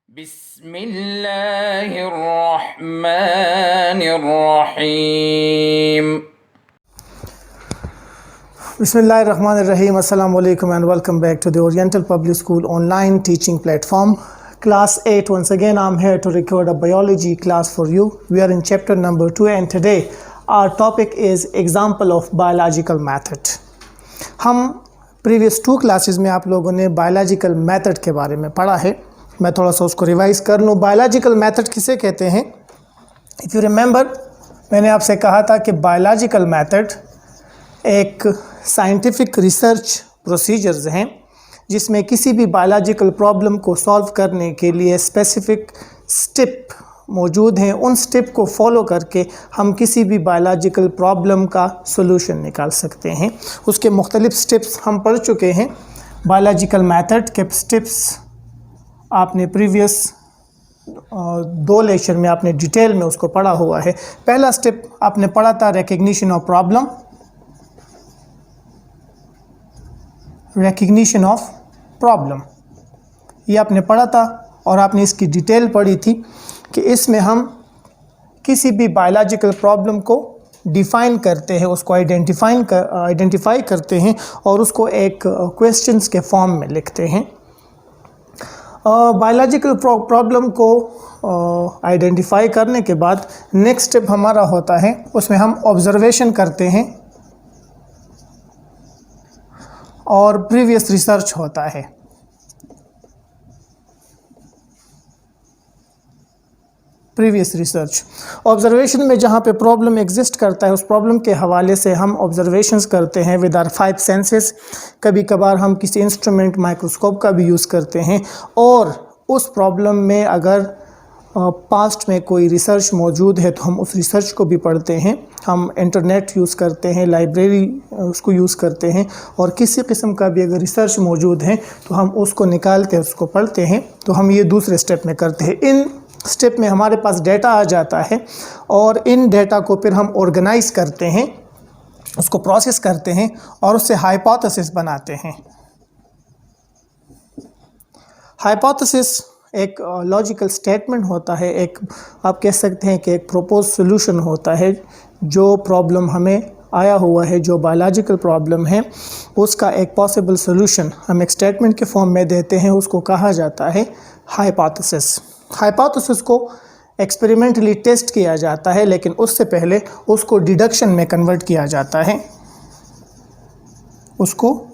बिस्मिल्लाहिर्रहमानिर्रहीम। Bismillahirrahmanirrahim. Assalamu alaikum and welcome back to the Oriental Public School online teaching platform. Class 8, once again I'm here to record a biology class for you. We are in chapter number 2 and today our topic is example of biological method. हम previous 2 classes में आप लोगों ने biological method के बारे में पढ़ा है. मैं थोड़ा सा उसको रिवाइज कर लूँ. बायोलॉजिकल मेथड किसे कहते हैं? इफ़ यू रिमेंबर, मैंने आपसे कहा था कि बायोलॉजिकल मेथड एक साइंटिफिक रिसर्च प्रोसीजर्स हैं जिसमें किसी भी बायोलॉजिकल प्रॉब्लम को सॉल्व करने के लिए स्पेसिफिक स्टेप मौजूद हैं. उन स्टेप को फॉलो करके हम किसी भी बायोलॉजिकल प्रॉब्लम का सोल्यूशन निकाल सकते हैं. उसके मुख्तलिफ स्टेप्स हम पढ़ चुके हैं. बायोलॉजिकल मेथड के स्टेप्स आपने प्रीवियस 2 लेक्चर में आपने डिटेल में उसको पढ़ा हुआ है. पहला स्टेप आपने पढ़ा था recognition of problem, recognition of problem ये आपने पढ़ा था और आपने इसकी डिटेल पढ़ी थी कि इसमें हम किसी भी बायोलॉजिकल प्रॉब्लम को डिफ़ाइन करते हैं, उसको आइडेंटिफाई करते हैं और उसको एक क्वेश्चंस के फॉर्म में लिखते हैं. बायोलॉजिकल प्रॉब्लम को आइडेंटिफाई करने के बाद नेक्स्ट स्टेप हमारा होता है, उसमें हम ऑब्जर्वेशन करते हैं और प्रीवियस रिसर्च होता है. प्रीवियस रिसर्च ऑब्जर्वेशन में जहाँ पे प्रॉब्लम एग्जिस्ट करता है उस प्रॉब्लम के हवाले से हम ऑब्जर्वेशंस करते हैं विद आवर 5 सेंसेस. कभी कभार हम किसी इंस्ट्रूमेंट माइक्रोस्कोप का भी यूज़ करते हैं और उस प्रॉब्लम में अगर पास्ट में कोई रिसर्च मौजूद है तो हम उस रिसर्च को भी पढ़ते हैं. हम इंटरनेट यूज़ करते हैं, लाइब्रेरी उसको यूज़ करते हैं और किसी किस्म का भी अगर रिसर्च मौजूद है तो हम उसको निकाल के उसको पढ़ते हैं. तो हम ये दूसरे स्टेप में करते हैं. इन स्टेप में हमारे पास डेटा आ जाता है और इन डेटा को फिर हम ऑर्गेनाइज करते हैं, उसको प्रोसेस करते हैं और उससे हाइपोथेसिस बनाते हैं. हाइपोथेसिस एक लॉजिकल स्टेटमेंट होता है, एक आप कह सकते हैं कि एक प्रपोज सॉल्यूशन होता है. जो प्रॉब्लम हमें आया हुआ है, जो बायोलॉजिकल प्रॉब्लम है, उसका एक पॉसिबल सॉल्यूशन हम एक स्टेटमेंट के फॉर्म में देते हैं. उसको कहा जाता है हाइपोथेसिस. हाइपोथेसिस को एक्सपेरिमेंटली टेस्ट किया जाता है लेकिन उससे पहले उसको डिडक्शन में कन्वर्ट किया जाता है. उसको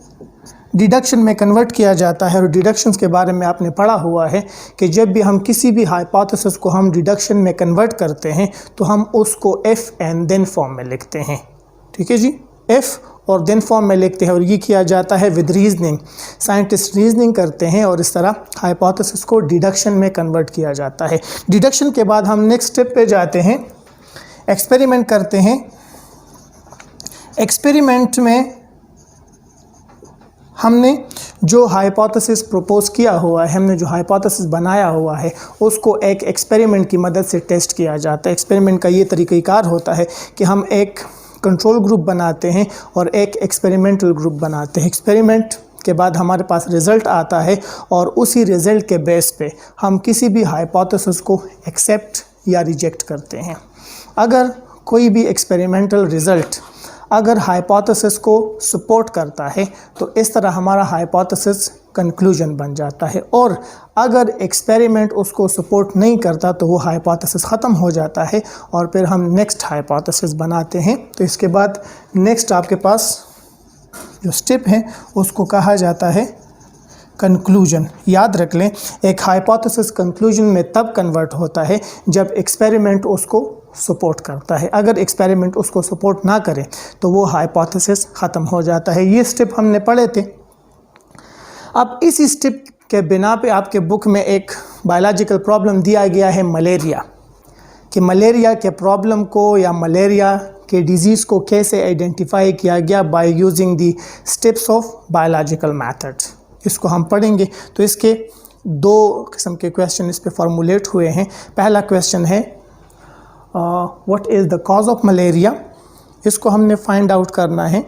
डिडक्शन में कन्वर्ट किया जाता है और डिडक्शंस के बारे में आपने पढ़ा हुआ है कि जब भी हम किसी भी हाइपोथेसिस को हम डिडक्शन में कन्वर्ट करते हैं तो हम उसको एफ एंड देन फॉर्म में लिखते हैं. ठीक है जी, एफ और देन फॉर्म में लिखते हैं और ये किया जाता है विद रीजनिंग. साइंटिस्ट रीजनिंग करते हैं और इस तरह हाइपोथेसिस को डिडक्शन में कन्वर्ट किया जाता है. डिडक्शन के बाद हम नेक्स्ट स्टेप पे जाते हैं, एक्सपेरिमेंट करते हैं. एक्सपेरिमेंट में हमने जो हाइपोथेसिस प्रपोज किया हुआ है, हमने जो हाइपोथेसिस बनाया हुआ है, उसको एक एक्सपेरिमेंट की मदद से टेस्ट किया जाता है. एक्सपेरिमेंट का ये तरीक़ाकार होता है कि हम एक कंट्रोल ग्रुप बनाते हैं और एक एक्सपेरिमेंटल ग्रुप बनाते हैं. एक्सपेरिमेंट के बाद हमारे पास रिज़ल्ट आता है और उसी रिज़ल्ट के बेस पे हम किसी भी हाइपोथेसिस को एक्सेप्ट या रिजेक्ट करते हैं. अगर कोई भी एक्सपेरिमेंटल रिज़ल्ट अगर हाइपोथेसिस को सपोर्ट करता है तो इस तरह हमारा हाइपोथेसिस कंक्लूजन बन जाता है और अगर एक्सपेरिमेंट उसको सपोर्ट नहीं करता तो वो हाइपोथेसिस ख़त्म हो जाता है और फिर हम नेक्स्ट हाइपोथेसिस बनाते हैं. तो इसके बाद नेक्स्ट आपके पास जो स्टेप है उसको कहा जाता है कंक्लूजन. याद रख लें, एक हाइपोथेसिस कंक्लूजन में तब कन्वर्ट होता है जब एक्सपेरिमेंट उसको सपोर्ट करता है. अगर एक्सपेरिमेंट उसको सपोर्ट ना करे तो वो हाइपोथेसिस ख़त्म हो जाता है. ये स्टेप हमने पढ़े थे. अब इसी स्टेप के बिना पे आपके बुक में एक बायोलॉजिकल प्रॉब्लम दिया गया है मलेरिया, कि मलेरिया के प्रॉब्लम को या मलेरिया के डिज़ीज़ को कैसे आइडेंटिफाई किया गया by using the steps of biological method. इसको हम पढ़ेंगे. तो इसके 2 किस्म के क्वेश्चन इस पे फॉर्मुलेट हुए हैं. पहला क्वेश्चन है what is the cause of malaria. इसको हमने फाइंड आउट करना है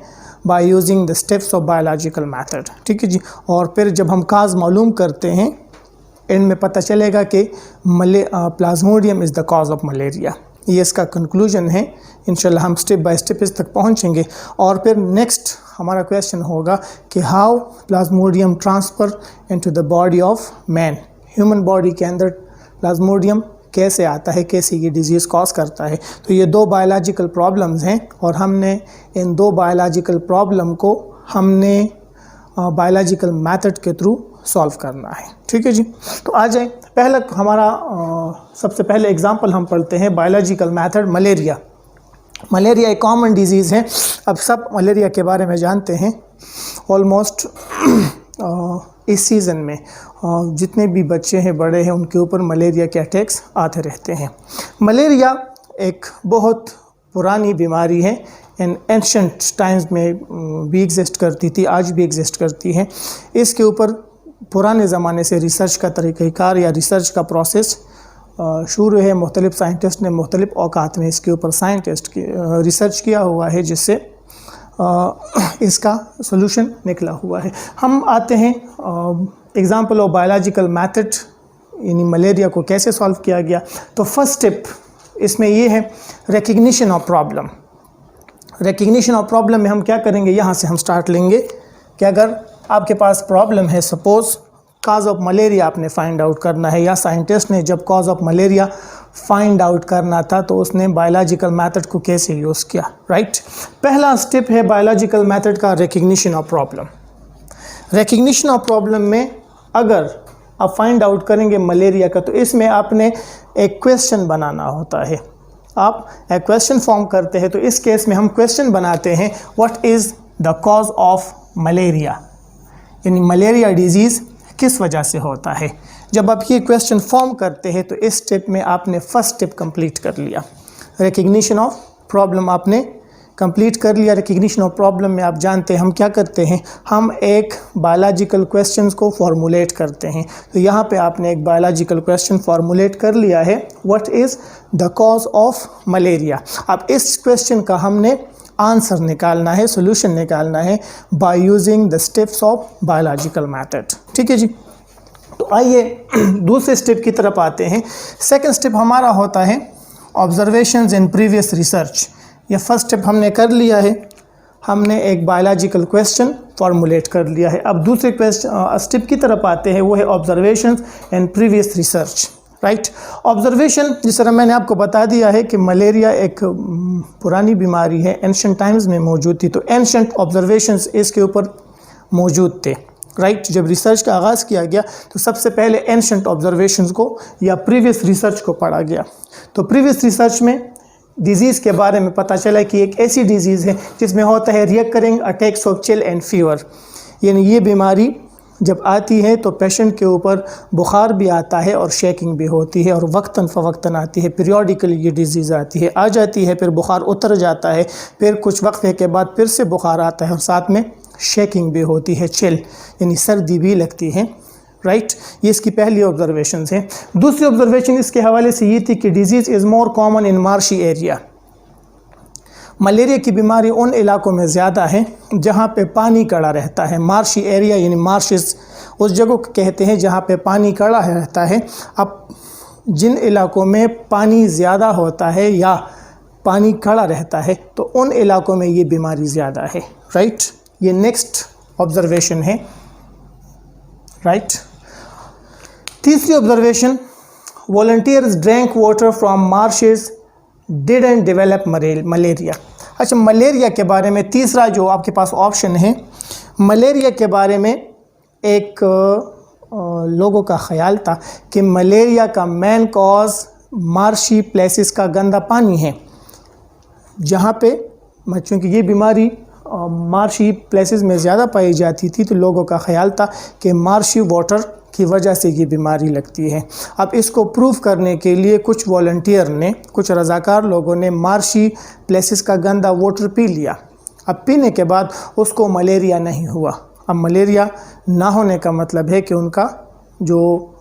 by using the steps of biological method. ठीक है जी. और फिर जब हम काज मालूम करते हैं एंड में पता चलेगा कि plasmodium is the cause of malaria. ये इसका कंक्लूजन है। इंशाल्लाह हम स्टेप बाय स्टेप इस तक पहुंचेंगे। और फिर नेक्स्ट हमारा क्वेश्चन होगा कि how Plasmodium transfer into the body of man, human body के अंदर प्लाज्मोडियम कैसे आता है, कैसे ये डिजीज़ कॉज करता है। तो ये दो बायोलॉजिकल प्रॉब्लम्स हैं और हमने इन दो बायोलॉजिकल प्रॉब्लम को हमने बायोलॉजिकल मेथड के थ्रू सॉल्व करना है। ठीक है जी। तो आ जाए, पहला हमारा सबसे पहले एग्जांपल हम पढ़ते हैं बायोलॉजिकल मेथड मलेरिया। मलेरिया एक कॉमन डिजीज़ है। अब सब मलेरिया के बारे में जानते हैं। ऑलमोस्ट इस सीज़न में जितने भी बच्चे हैं, बड़े हैं, उनके ऊपर मलेरिया के अटैक्स आते रहते हैं। मलेरिया एक बहुत पुरानी बीमारी है। इन एंशंट टाइम्स में भी एग्जिस्ट करती थी, आज भी एग्जिस्ट करती है। इसके ऊपर पुराने ज़माने से रिसर्च का तरीक़ाकार या रिसर्च का प्रोसेस शुरू है। मुख्तलिफ़ साइंटिस्ट ने मुख्तलिफ़ औकात में इसके ऊपर रिसर्च किया हुआ है, जिससे इसका सॉल्यूशन निकला हुआ है। हम आते हैं एग्जांपल ऑफ बायोलॉजिकल मेथड, यानी मलेरिया को कैसे सॉल्व किया गया। तो फर्स्ट स्टेप इसमें ये है recognition of problem. Recognition of problem में हम क्या करेंगे, यहाँ से हम स्टार्ट लेंगे कि अगर आपके पास प्रॉब्लम है, सपोज़ कॉज ऑफ मलेरिया आपने फाइंड आउट करना है, या साइंटिस्ट ने जब cause of malaria find out करना था तो उसने बायोलॉजिकल मेथड को कैसे यूज़ किया, राइट। पहला स्टेप है बायोलॉजिकल मेथड का recognition of problem. Recognition of problem में अगर आप फाइंड आउट करेंगे मलेरिया का, तो इसमें आपने एक क्वेश्चन बनाना होता है। आप एक क्वेश्चन फॉर्म करते हैं। तो इस केस में हम क्वेश्चन बनाते हैं, what is the cause of malaria, यानी मलेरिया डिजीज़ किस वजह से होता है। जब आप ये क्वेश्चन फॉर्म करते हैं तो इस स्टेप में आपने फर्स्ट स्टेप कंप्लीट कर लिया। रिकग्निशन ऑफ प्रॉब्लम आपने कंप्लीट कर लिया। रिकग्निशन ऑफ प्रॉब्लम में आप जानते हैं हम क्या करते हैं, हम एक बायोलॉजिकल क्वेश्चंस को फॉर्मुलेट करते हैं। तो यहाँ पे आपने एक बायोलॉजिकल क्वेश्चन फॉर्मुलेट कर लिया है, what is the cause of malaria. अब इस क्वेश्चन का हमने आंसर निकालना है, सॉल्यूशन निकालना है by using the steps of biological method. ठीक है जी। तो आइए दूसरे स्टेप की तरफ आते हैं। सेकंड स्टेप हमारा होता है ऑब्जर्वेशंस इन प्रीवियस रिसर्च। ये फर्स्ट स्टेप हमने कर लिया है, हमने एक बायोलॉजिकल क्वेश्चन फॉर्मुलेट कर लिया है। अब दूसरे स्टेप की तरफ आते हैं, वो है observations in previous research, right. Observation, जिस तरह मैंने आपको बता दिया है कि मलेरिया एक पुरानी बीमारी है, एंशंट टाइम्स में मौजूद थी। तो एंशंट ऑब्जर्वेशंस इसके ऊपर मौजूद थे, राइट। जब रिसर्च का आगाज़ किया गया तो सबसे पहले एंशंट ऑब्जर्वेशंस को या प्रीवियस रिसर्च को पढ़ा गया। तो प्रीवियस रिसर्च में डिज़ीज़ के बारे में पता चला कि एक ऐसी डिज़ीज़ है जिसमें होता है recurring attacks of chill and fever, यानी ये बीमारी जब आती है तो पेशेंट के ऊपर बुखार भी आता है और शेकिंग भी होती है, और वक्तन फ़वक्तन आती है। पीरियडिकली ये डिज़ीज़ आती है, आ जाती है, फिर बुखार उतर जाता है, फिर कुछ वक्फे के बाद फिर से बुखार आता है और साथ में शेकिंग भी होती है, चिल यानी सर्दी भी लगती है, राइट। ये इसकी पहली ऑब्जर्वेशन है। दूसरी ऑब्जर्वेशन इसके हवाले से ये थी कि disease is more common in marshy area. Malaria की बीमारी उन इलाकों में ज़्यादा है जहाँ पे पानी कड़ा रहता है। मार्शी एरिया यानी मार्शेस उस जगह को कहते हैं जहाँ पे पानी कड़ा रहता है। अब जिन इलाकों में पानी ज़्यादा होता है या पानी कड़ा रहता है तो उन इलाकों में ये बीमारी ज़्यादा है, राइट। ये नेक्स्ट ऑब्जर्वेशन है, राइट। तीसरी observation, volunteers drank water from marches didn't develop malaria. अच्छा, मलेरिया के बारे में तीसरा जो आपके पास ऑप्शन है, मलेरिया के बारे में एक लोगों का ख्याल था कि मलेरिया का मेन कॉज मार्शी प्लेसेस का गंदा पानी है, जहाँ पे चूँकि ये बीमारी मार्शी प्लेसेस में ज़्यादा पाई जाती थी, तो लोगों का ख्याल था कि मार्शी वाटर की वजह से ये बीमारी लगती है। अब इसको प्रूव करने के लिए कुछ वॉलंटियर ने, कुछ रज़ाकार लोगों ने मार्शी प्लेसेस का गंदा वाटर पी लिया। अब पीने के बाद उसको मलेरिया नहीं हुआ। अब मलेरिया ना होने का मतलब है कि उनका जो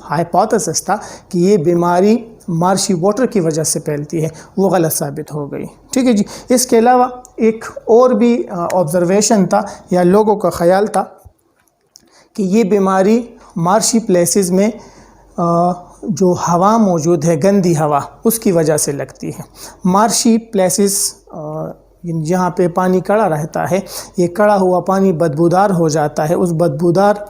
हाइपोथेसिस था कि ये बीमारी मार्शी वाटर की वजह से फैलती है, वो गलत साबित हो गई। ठीक है जी। इसके अलावा एक और भी ऑब्ज़र्वेशन था या लोगों का ख्याल था कि ये बीमारी मार्शी प्लेसेस में जो हवा मौजूद है, गंदी हवा, उसकी वजह से लगती है। मार्शी प्लेसेस जहाँ पे पानी कड़ा रहता है, ये कड़ा हुआ पानी बदबूदार हो जाता है, उस बदबूदार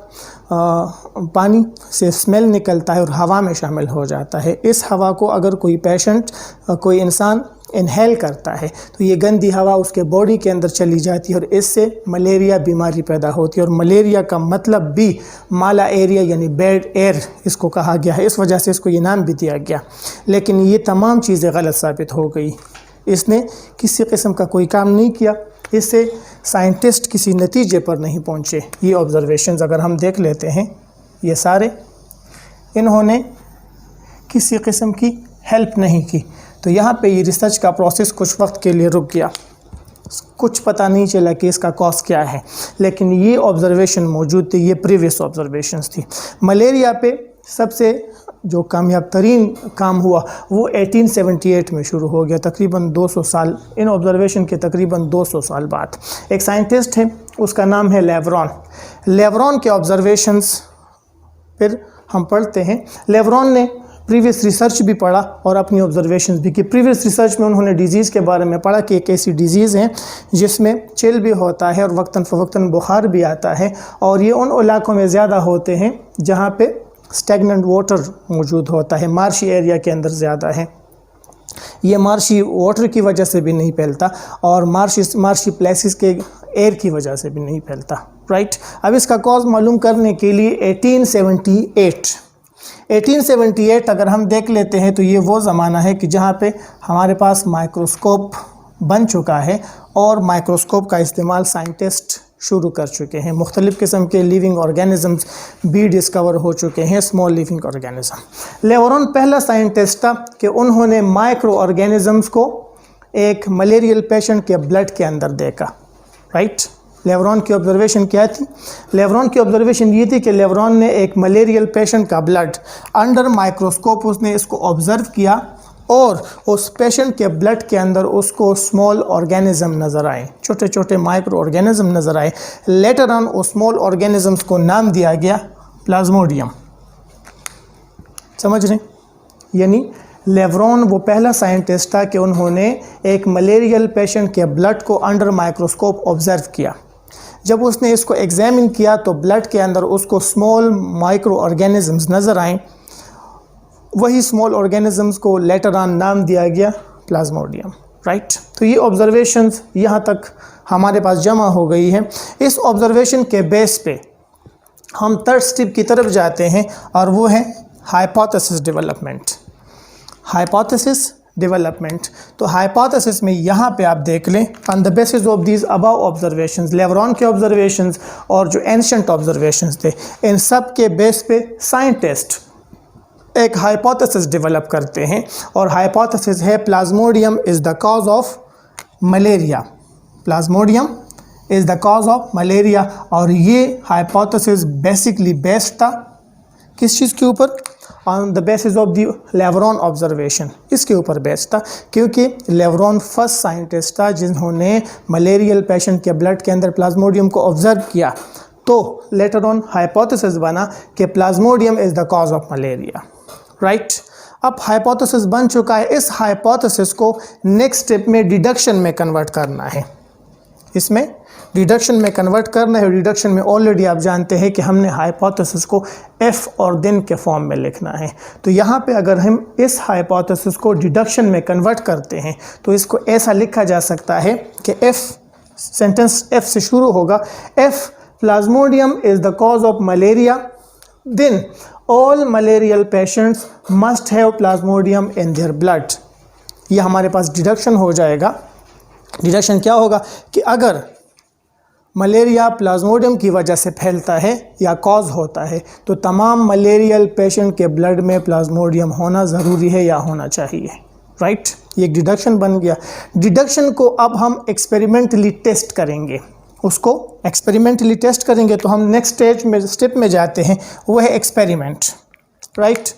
पानी से स्मेल निकलता है और हवा में शामिल हो जाता है। इस हवा को अगर कोई पेशेंट, कोई इंसान इनहेल करता है तो ये गंदी हवा उसके बॉडी के अंदर चली जाती है और इससे मलेरिया बीमारी पैदा होती है। और मलेरिया का मतलब भी माला एरिया यानी बैड एयर इसको कहा गया है, इस वजह से इसको ये नाम भी दिया गया। लेकिन ये तमाम चीज़ें गलत साबित हो गई, इसने किसी किस्म का कोई काम नहीं किया, इससे साइंटिस्ट किसी नतीजे पर नहीं पहुँचे। ये ऑब्ज़र्वेशंस अगर हम देख लेते हैं, ये सारे इन्होंने किसी किस्म की हेल्प नहीं की। तो यहाँ पे ये रिसर्च का प्रोसेस कुछ वक्त के लिए रुक गया, कुछ पता नहीं चला कि इसका कॉज क्या है, लेकिन ये ऑब्ज़र्वेशन मौजूद थी, ये प्रीवियस ऑब्ज़र्वेशंस थी। मलेरिया पे सबसे जो कामयाब तरीन काम हुआ वो 1878 में शुरू हो गया, तकरीबन 200 साल, इन ऑब्ज़र्वेशन के तकरीबन 200 साल बाद। एक साइंटिस्ट है, उसका नाम है लेवरॉन। लेवरॉन के ऑब्ज़र्वेशंस फिर हम पढ़ते हैं। लेवरॉन ने प्रीवियस रिसर्च भी पढ़ा और अपनी ऑब्ज़र्वेशंस भी की। प्रीवियस रिसर्च में उन्होंने डिज़ीज़ के बारे में पढ़ा कि एक ऐसी डिज़ीज़ है जिसमें चिल भी होता है और वक्तन फ़वक्तन बुखार भी आता है, और ये उन इलाकों में ज़्यादा होते हैं जहाँ पे स्टैगनेंट वाटर मौजूद होता है, मार्शी एरिया के अंदर ज़्यादा है। ये मार्शी वाटर की वजह से भी नहीं फैलता और मार्शी प्लेसेस के एयर की वजह से भी नहीं फैलता, राइट। अब इसका कॉज मालूम करने के लिए 1878 अगर हम देख लेते हैं तो ये वो ज़माना है कि जहाँ पे हमारे पास माइक्रोस्कोप बन चुका है और माइक्रोस्कोप का इस्तेमाल साइंटिस्ट शुरू कर चुके हैं। मुख्तलिफ़ किस्म के लिविंग ऑर्गेनिज़म्स भी डिस्कवर हो चुके हैं, स्मॉल लिविंग ऑर्गेनिज़म। लेवरॉन पहला साइंटिस्ट था कि उन्होंने माइक्रो ऑर्गेनिज़म्स को एक मलेरियल पेशेंट के ब्लड के अंदर देखा, राइट। लेवरॉन की ऑब्ज़र्वेशन क्या थी? लेवरॉन की ऑब्ज़र्वेशन ये थी कि लेवरॉन ने एक मलेरियल पेशेंट का ब्लड अंडर माइक्रोस्कोप उसने इसको ऑब्ज़र्व किया और उस पेशेंट के ब्लड के अंदर उसको स्मॉल ऑर्गेनिज़म नज़र आए, छोटे छोटे माइक्रो ऑर्गेनिज़म नज़र आए। लेटर ऑन उस स्मॉल ऑर्गेनिज़म्स को नाम दिया गया प्लाज्मोडियम। समझ रहे? यानी लेवरॉन वो पहला साइंटिस्ट था कि उन्होंने एक मलेरियल पेशेंट के ब्लड को अंडर माइक्रोस्कोप ऑब्ज़र्व किया। जब उसने इसको एग्ज़ामिन किया तो ब्लड के अंदर उसको स्मॉल माइक्रो ऑर्गेनिज़म्स नज़र आए। वही स्मॉल ऑर्गेनिज़म्स को लेटर ऑन नाम दिया गया प्लाज्मोडियम, राइट। तो ये ऑब्ज़र्वेशंस यहाँ तक हमारे पास जमा हो गई है। इस ऑब्ज़र्वेशन के बेस पे हम थर्ड स्टेप की तरफ जाते हैं और वो है हाइपोथेसिस डेवलपमेंट। हाइपोथेसिस डेवलपमेंट, तो हाइपोथेसिस में यहाँ पे आप देख लें, on the basis of these above observations, लेवरॉन के ऑब्जर्वेशंस और जो एंशिएंट ऑब्जर्वेशंस थे, इन सब के बेस पे साइंटिस्ट एक हाइपोथेसिस डेवलप करते हैं और हाइपोथेसिस है Plasmodium is the cause of malaria. Plasmodium is the cause of malaria. और ये हाइपोथेसिस बेसिकली बेस्ड था किस चीज़ के ऊपर? On the basis of the लेवरॉन observation, इसके ऊपर बेस्ड था, क्योंकि लेवरॉन फर्स्ट साइंटिस्ट था जिन्होंने मलेरियल पेशेंट के ब्लड के अंदर प्लाज्मोडियम को ऑब्जर्व किया। तो लेटर ऑन हाइपोथेसिस बना कि plasmodium is the cause of malaria, right. अब हाइपोथेसिस बन चुका है, इस हाइपोथेसिस को नेक्स्ट स्टेप में डिडक्शन में कन्वर्ट करना है। इसमें डिडक्शन में कन्वर्ट करना है। डिडक्शन में ऑलरेडी आप जानते हैं कि हमने हाइपोथेसिस को एफ और देन के फॉर्म में लिखना है। तो यहाँ पे अगर हम इस हाइपोथेसिस को डिडक्शन में कन्वर्ट करते हैं तो इसको ऐसा लिखा जा सकता है कि एफ, सेंटेंस एफ से शुरू होगा, F plasmodium is the cause of malaria, then all malarial patients must have plasmodium in their blood. ये हमारे पास डिडक्शन हो जाएगा। डिडक्शन क्या होगा कि अगर मलेरिया प्लाज्मोडियम की वजह से फैलता है या कॉज होता है तो तमाम मलेरियल पेशेंट के ब्लड में प्लाज्मोडियम होना ज़रूरी है या होना चाहिए, राइट। ये एक डिडक्शन बन गया। डिडक्शन को अब हम एक्सपेरिमेंटली टेस्ट करेंगे, उसको एक्सपेरिमेंटली टेस्ट करेंगे तो हम नेक्स्ट स्टेप में जाते हैं, वो है एक्सपेरिमेंट, राइट।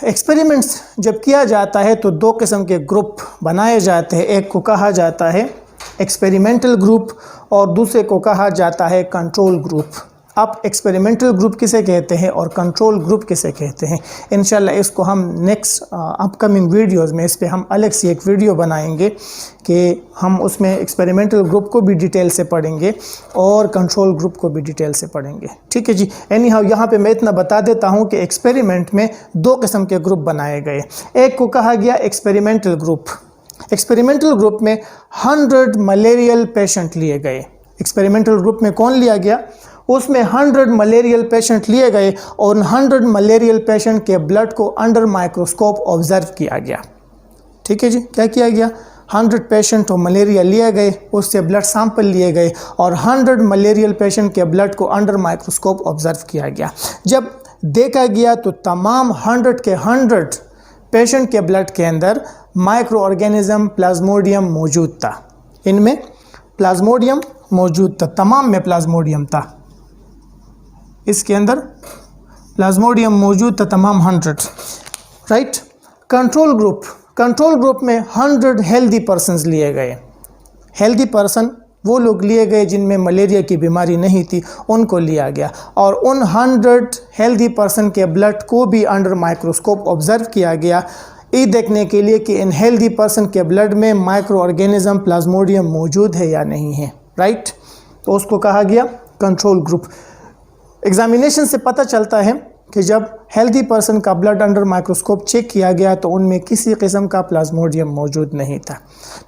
एक्सपेरिमेंट्स जब किया जाता है तो दो किस्म के ग्रुप बनाए जाते हैं। एक को कहा जाता है एक्सपेरिमेंटल ग्रुप और दूसरे को कहा जाता है कंट्रोल ग्रुप। अब एक्सपेरिमेंटल ग्रुप किसे कहते हैं और कंट्रोल ग्रुप किसे कहते हैं, इंशाल्लाह इसको हम नेक्स्ट अपकमिंग वीडियोस में इस पे हम अलग से एक वीडियो बनाएंगे कि हम उसमें एक्सपेरिमेंटल ग्रुप को भी डिटेल से पढ़ेंगे और कंट्रोल ग्रुप को भी डिटेल से पढ़ेंगे। ठीक है जी। एनी हाउ यहाँ पे मैं इतना बता देता हूँ कि एक्सपेरिमेंट में दो किस्म के ग्रुप बनाए गए। एक को कहा गया एक्सपेरिमेंटल ग्रुप। एक्सपेरिमेंटल ग्रुप में 100 मलेरियल पेशेंट लिए गए। एक्सपेरिमेंटल ग्रुप में कौन लिया गया, उसमें 100 मलेरियल पेशेंट लिए गए और 100 मलेरियल पेशेंट के ब्लड को अंडर माइक्रोस्कोप ऑब्जर्व किया गया। ठीक है जी। क्या किया गया, 100 पेशेंट को मलेरिया लिए गए, उससे ब्लड सैंपल लिए गए और 100 मलेरियल पेशेंट के ब्लड को अंडर माइक्रोस्कोप ऑब्जर्व किया गया। जब देखा गया तो तमाम 100 के 100 पेशेंट के ब्लड के अंदर माइक्रो ऑर्गेनिज्म प्लाज्मोडियम मौजूद था। इनमें प्लाज्मोडियम मौजूद था, तमाम में प्लाज्मोडियम था, इसके अंदर प्लाज्मोडियम मौजूद था तमाम 100, राइट। कंट्रोल ग्रुप में 100 हेल्दी पर्सन्स लिए गए। हेल्दी पर्सन वो लोग लिए गए जिनमें मलेरिया की बीमारी नहीं थी, उनको लिया गया और उन 100 हेल्दी पर्सन के ब्लड को भी अंडर माइक्रोस्कोप ऑब्जर्व किया गया, ये देखने के लिए कि इन हेल्दी पर्सन के ब्लड में माइक्रो ऑर्गेनिज्म प्लाज्मोडियम मौजूद है या नहीं है, राइट। तो उसको कहा गया कंट्रोल ग्रुप। एग्जामिनेशन से पता चलता है कि जब हेल्दी पर्सन का ब्लड अंडर माइक्रोस्कोप चेक किया गया तो उनमें किसी किस्म का प्लाज्मोडियम मौजूद नहीं था।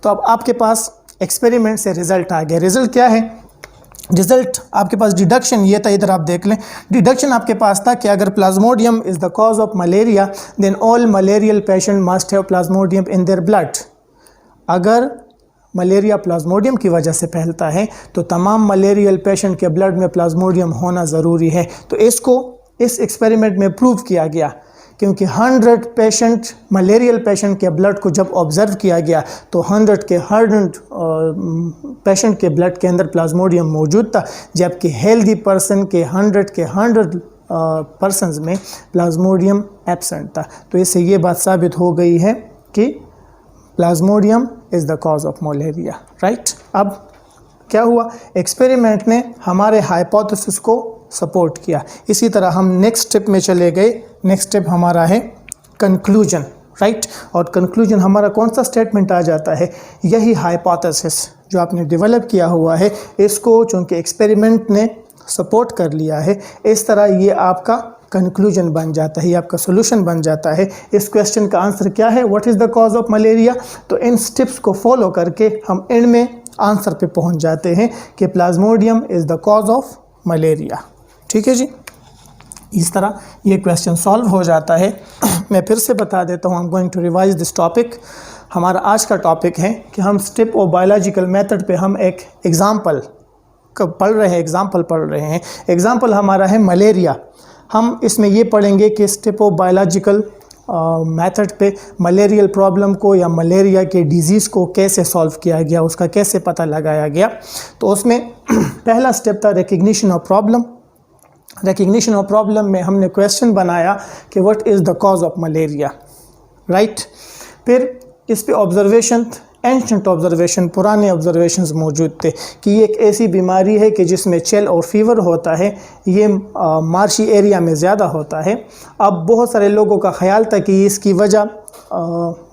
तो अब आपके पास एक्सपेरिमेंट से रिजल्ट आ गया। रिजल्ट क्या है, रिजल्ट आपके पास डिडक्शन ये था, इधर आप देख लें। डिडक्शन आपके पास था कि अगर plasmodium is the cause of malaria then all malarial patient must have plasmodium in their blood. अगर मलेरिया प्लाज्मोडियम की वजह से फैलता है तो तमाम मलेरियल पेशेंट के ब्लड में प्लाज्मोडियम होना ज़रूरी है। तो इसको इस एक्सपेरिमेंट में प्रूव किया गया, क्योंकि 100 पेशेंट मलेरियल पेशेंट के ब्लड को जब ऑब्ज़र्व किया गया तो 100 के 100 पेशेंट के ब्लड के अंदर प्लाज्मोडियम मौजूद था, जबकि हेल्दी पर्सन के 100 पर्सनस में प्लाज्मोडियम एब्सेंट था। तो इससे ये बात साबित हो गई है कि plasmodium is the cause of malaria, right. अब क्या हुआ, एक्सपेरिमेंट ने हमारे हाइपोथेसिस को सपोर्ट किया। इसी तरह हम नेक्स्ट स्टेप में चले गए। नेक्स्ट स्टेप हमारा है कंक्लूजन, राइट। और कंक्लूजन हमारा कौन सा स्टेटमेंट आ जाता है, यही हाइपोथेसिस जो आपने डेवलप किया हुआ है, इसको चूँकि एक्सपेरिमेंट ने सपोर्ट कर लिया है, इस तरह ये आपका कंक्लूजन बन जाता है, ये आपका सोल्यूशन बन जाता है। इस क्वेश्चन का आंसर क्या है, what is the cause of malaria. तो इन स्टेप्स को फॉलो करके हम एंड में आंसर पे पहुंच जाते हैं कि plasmodium is the cause of malaria. ठीक है जी, इस तरह ये क्वेश्चन सॉल्व हो जाता है। मैं फिर से बता देता हूँ, I am going to revise this topic. हमारा आज का टॉपिक है कि हम स्टेप ऑफ बायोलॉजिकल मेथड पे हम एक एग्जाम्पल पढ़ रहे हैं। एग्जाम्पल हमारा है मलेरिया। हम इसमें ये पढ़ेंगे कि स्टेप ऑफ बायोलॉजिकल मेथड पे मलेरियल प्रॉब्लम को या मलेरिया के डिजीज़ को कैसे सॉल्व किया गया, उसका कैसे पता लगाया गया। तो उसमें पहला स्टेप था recognition of problem. Recognition of problem में हमने क्वेश्चन बनाया कि what is the cause of malaria, right. फिर इस पे ऑब्जर्वेशन, एंशंट ऑब्जर्वेशन, पुराने ऑब्जर्वेशंस मौजूद थे कि ये एक ऐसी बीमारी है कि जिसमें चिल और फीवर होता है, ये मार्शी एरिया में ज़्यादा होता है। अब बहुत सारे लोगों का ख्याल था कि इसकी वजह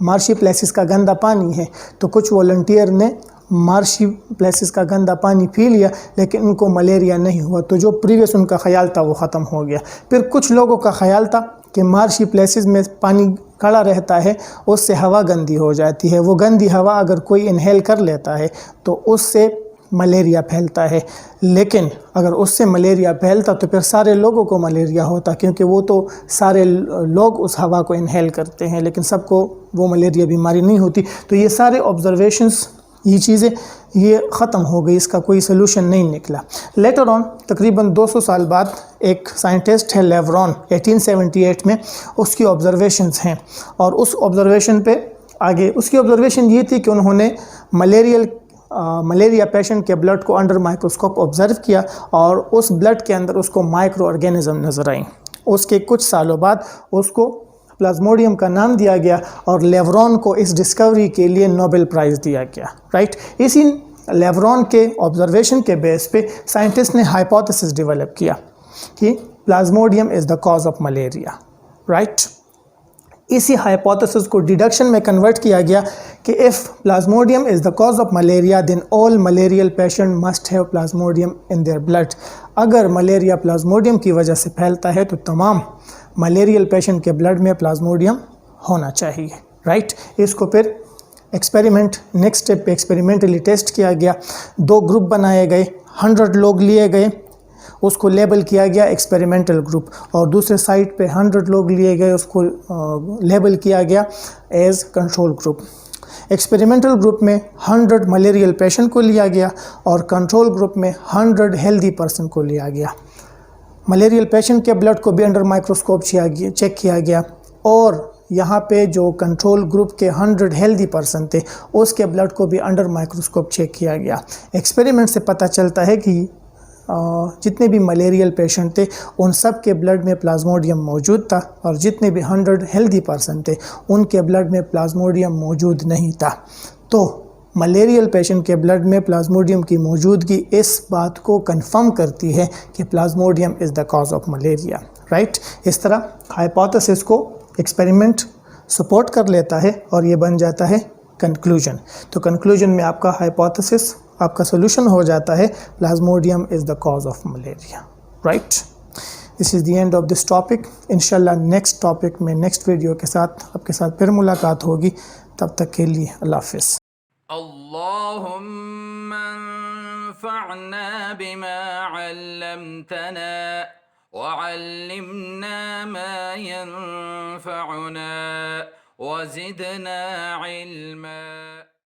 मार्शी प्लेसेस का गंदा पानी है, तो कुछ वॉलंटियर ने मार्शी प्लेसेस का गंदा पानी पी लिया, लेकिन उनको मलेरिया नहीं हुआ। तो जो प्रीवियस उनका ख्याल था वो ख़त्म हो गया। फिर कुछ लोगों का ख्याल था कि मार्शी प्लेसेस में पानी खड़ा रहता है, उससे हवा गंदी हो जाती है, वो गंदी हवा अगर कोई इनहेल कर लेता है तो उससे मलेरिया फैलता है। लेकिन अगर उससे मलेरिया फैलता तो फिर सारे लोगों को मलेरिया होता, क्योंकि वो तो सारे लोग उस हवा को इनहेल करते हैं, लेकिन सबको वो मलेरिया बीमारी नहीं होती। तो ये सारे ऑब्जर्वेशंस, ये चीज़ें ये ख़त्म हो गई, इसका कोई सलूशन नहीं निकला। लेटर ऑन तकरीबन 200 साल बाद एक साइंटिस्ट है लेवरॉन, 1878 में उसकी ऑब्जर्वेशंस हैं, और उस ऑब्जर्वेशन पे आगे उसकी ऑब्जर्वेशन ये थी कि उन्होंने मलेरिया पेशेंट के ब्लड को अंडर माइक्रोस्कोप ऑब्जर्व किया और उस ब्लड के अंदर उसको माइक्रो ऑर्गेनिज्म नज़र आई। उसके कुछ सालों बाद उसको प्लाज्मोडियम का नाम दिया गया और लेवरॉन को इस डिस्कवरी के लिए नोबेल प्राइज़ दिया गया, राइट। इसी लेवरॉन के ऑब्जर्वेशन के बेस पे साइंटिस्ट ने हाइपोथेसिस डेवलप किया कि plasmodium is the cause of malaria, right. इसी हाइपोथेसिस को डिडक्शन में कन्वर्ट किया गया कि if plasmodium is the cause of malaria then all malarial patient must have plasmodium in their blood. अगर मलेरिया प्लाज्मोडियम की वजह से फैलता है तो तमाम मलेरियल पेशेंट के ब्लड में प्लाज्मोडियम होना चाहिए, राइट। इसको फिर एक्सपेरिमेंट नेक्स्ट स्टेप पे एक्सपेरिमेंटली टेस्ट किया गया। 2 ग्रुप बनाए गए, 100 लोग लिए गए, उसको लेबल किया गया एक्सपेरिमेंटल ग्रुप, और दूसरे साइड पे 100 लोग लिए गए, उसको लेबल किया गया as control group. Experimental group में 100 मलेरियल पेशेंट को लिया गया और कंट्रोल ग्रुप में 100 हेल्दी पर्सन को लिया गया। मलेरियल पेशेंट के ब्लड को भी अंडर माइक्रोस्कोप चेक किया गया, और यहाँ पे जो कंट्रोल ग्रुप के 100 हेल्दी पर्सन थे उसके ब्लड को भी अंडर माइक्रोस्कोप चेक किया गया। एक्सपेरिमेंट से पता चलता है कि जितने भी मलेरियल पेशेंट थे उन सब के ब्लड में प्लाज्मोडियम मौजूद था, और जितने भी 100 हेल्दी पर्सन थे उनके ब्लड में प्लाज्मोडियम मौजूद नहीं था। तो मलेरियल पेशेंट के ब्लड में प्लाज्मोडियम की मौजूदगी इस बात को कंफर्म करती है कि plasmodium is the cause of malaria, right. इस तरह हाइपोथेसिस को एक्सपेरिमेंट सपोर्ट कर लेता है और ये बन जाता है कंक्लूजन। तो कंक्लूजन में आपका हाइपोथेसिस आपका सोल्यूशन हो जाता है Plasmodium is the cause of malaria, right. This is the end of this topic. इंशाल्लाह नेक्स्ट टॉपिक में नेक्स्ट वीडियो के साथ आपके साथ फिर मुलाकात होगी। तब तक के लिए अल्लाह हाफ़िज़। अल्लाहुम्मा अंफ़अना बिमा अल्लमतना वअल्लिमना मा यंफ़अुना वज़िदना इल्मा।